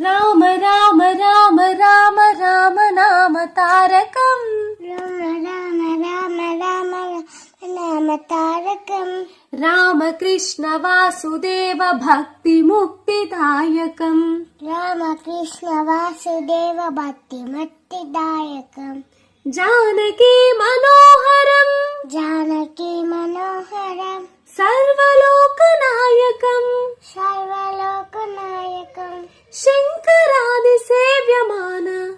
రామ రామ రామ రామ రామ నామ తారకం. రామ రామ రామ రామ నామ తారకం. రామకృష్ణ వాసుదేవ భక్తి ముక్తిదాయకం. రామకృష్ణ వాసుదేవ భక్తి ముక్తిదాయకం. జానకి మనోహరం జానకి మనోహరం. సర్వలోకనాయకం సర్వలోకనాయకం. శంకరాది సేవ్యమాన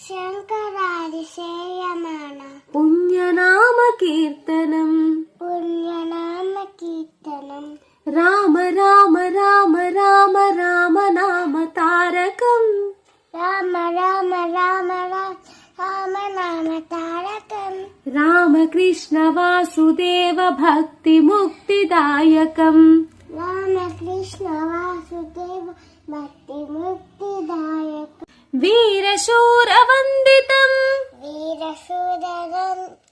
శంకరాది సేయమాన. పుణ్యనామ కీర్తనం. పుణ్యనామ కీర్తనం. రామ రామ రామ రామ రామ నామ తారకం. రామ రామ రామ రామ నామ తారకం. రామకృష్ణ వాసుదేవ భక్తి ముక్తిదాయకం. రామకృష్ణ వాసుదేవ భక్తి ముక్తిదాయకం. వీరశూర వందితం వీరశూర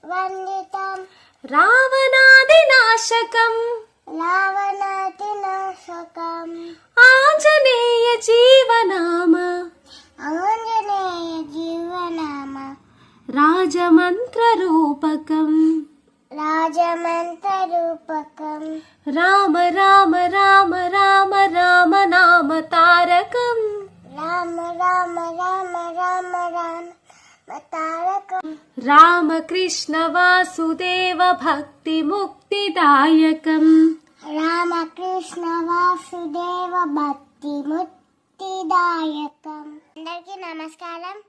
వందితం. రావణాది నాశకం. రావణాది నాశకం. ఆంజనేయ జీవనామ. ఆంజనేయ జీవనామ. రాజమంత్ర రూపకం. రాజమంత్ర రూపకం. రామ రామ రామ రామ రామ నామ తారకం. రామ రామ రామ రామ రామ తారకం. రామకృష్ణ వాసుదేవ భక్తి ముక్తిదాయకం. రామకృష్ణ వాసుదేవ భక్తి ముక్తిదాయకం. అందరికీ నమస్కారం.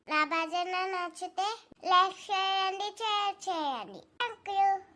నా భజన నచ్చితే లైక్ చేయండి, షేర్ చేయండి. Thank you.